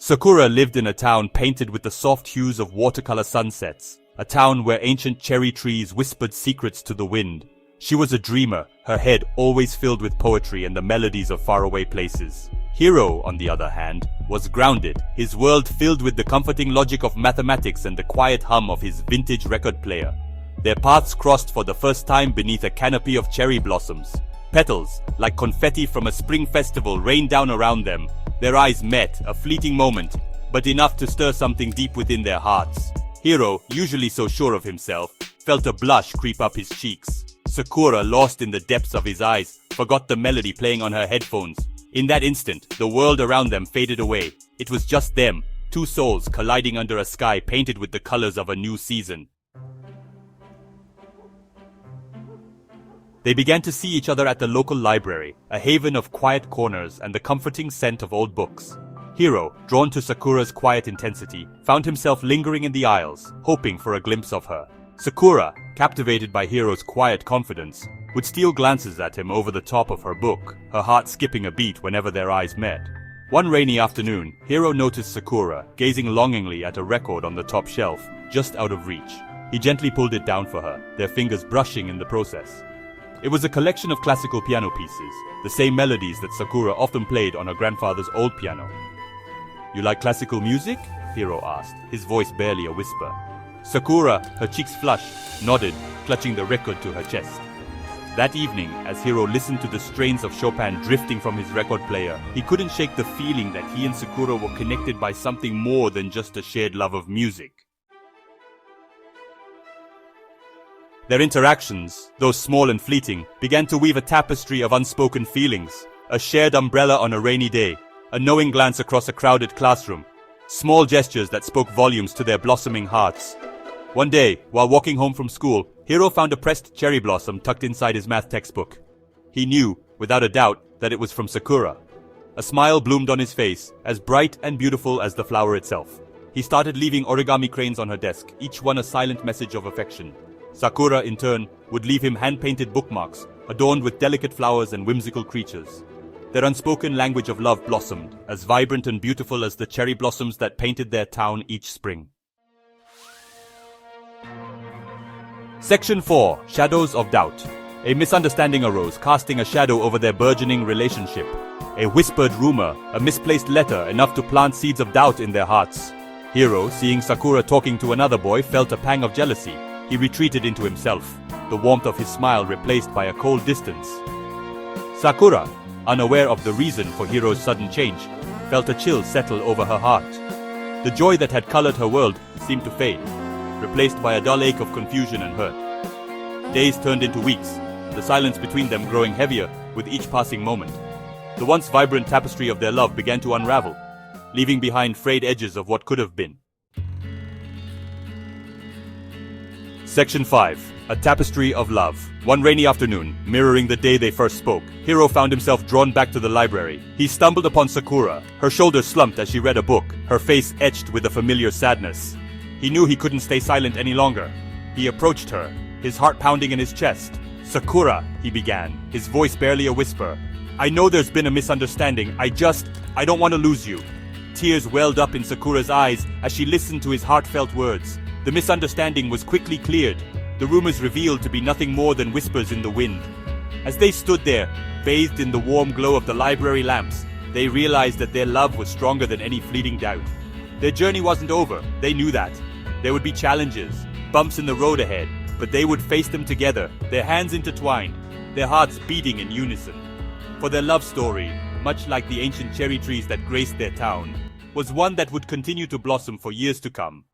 Sakura lived in a town painted with the soft hues of watercolor sunsets, a town where ancient cherry trees whispered secrets to the wind. She was a dreamer, her head always filled with poetry and the melodies of faraway places. Hiro, on the other hand, was grounded, his world filled with the comforting logic of mathematics and the quiet hum of his vintage record player. Their paths crossed for the first time beneath a canopy of cherry blossoms. Petals, like confetti from a spring festival, rained down around them. Their eyes met, a fleeting moment, but enough to stir something deep within their hearts. Hiro, usually so sure of himself, felt a blush creep up his cheeks. Sakura, lost in the depths of his eyes, forgot the melody playing on her headphones. In that instant, the world around them faded away. It was just them, two souls colliding under a sky painted with the colors of a new season. They began to see each other at the local library, a haven of quiet corners and the comforting scent of old books. Hiro, drawn to Sakura's quiet intensity, found himself lingering in the aisles, hoping for a glimpse of her. Sakura, captivated by Hiro's quiet confidence, would steal glances at him over the top of her book, her heart skipping a beat whenever their eyes met. One rainy afternoon, Hiro noticed Sakura, gazing longingly at a record on the top shelf, just out of reach. He gently pulled it down for her, their fingers brushing in the process. It was a collection of classical piano pieces, the same melodies that Sakura often played on her grandfather's old piano. "You like classical music?" Hiro asked, his voice barely a whisper. Sakura, her cheeks flushed, nodded, clutching the record to her chest. That evening, as Hiro listened to the strains of Chopin drifting from his record player, he couldn't shake the feeling that he and Sakura were connected by something more than just a shared love of music. Their interactions, though small and fleeting, began to weave a tapestry of unspoken feelings. A shared umbrella on a rainy day, a knowing glance across a crowded classroom, small gestures that spoke volumes to their blossoming hearts. One day, while walking home from school, Hiro found a pressed cherry blossom tucked inside his math textbook. He knew, without a doubt, that it was from Sakura. A smile bloomed on his face, as bright and beautiful as the flower itself. He started leaving origami cranes on her desk, each one a silent message of affection. Sakura, in turn, would leave him hand-painted bookmarks, adorned with delicate flowers and whimsical creatures. Their unspoken language of love blossomed, as vibrant and beautiful as the cherry blossoms that painted their town each spring. Section 4. Shadows of Doubt. A misunderstanding arose, casting a shadow over their burgeoning relationship. A whispered rumor, a misplaced letter, enough to plant seeds of doubt in their hearts. Hiro, seeing Sakura talking to another boy, felt a pang of jealousy. He retreated into himself, the warmth of his smile replaced by a cold distance. Sakura, unaware of the reason for Hiro's sudden change, felt a chill settle over her heart. The joy that had colored her world seemed to fade, replaced by a dull ache of confusion and hurt. Days turned into weeks, the silence between them growing heavier with each passing moment. The once vibrant tapestry of their love began to unravel, leaving behind frayed edges of what could have been. Section 5. A Tapestry of Love. One rainy afternoon, mirroring the day they first spoke, Hiro found himself drawn back to the library. He stumbled upon Sakura, her shoulders slumped as she read a book, her face etched with a familiar sadness. He knew he couldn't stay silent any longer. He approached her, his heart pounding in his chest. "Sakura," he began, his voice barely a whisper. "I know there's been a misunderstanding. I don't want to lose you." Tears welled up in Sakura's eyes as she listened to his heartfelt words. The misunderstanding was quickly cleared, the rumors revealed to be nothing more than whispers in the wind. As they stood there, bathed in the warm glow of the library lamps, they realized that their love was stronger than any fleeting doubt. Their journey wasn't over, they knew that. There would be challenges, bumps in the road ahead, but they would face them together, their hands intertwined, their hearts beating in unison. For their love story, much like the ancient cherry trees that graced their town, was one that would continue to blossom for years to come.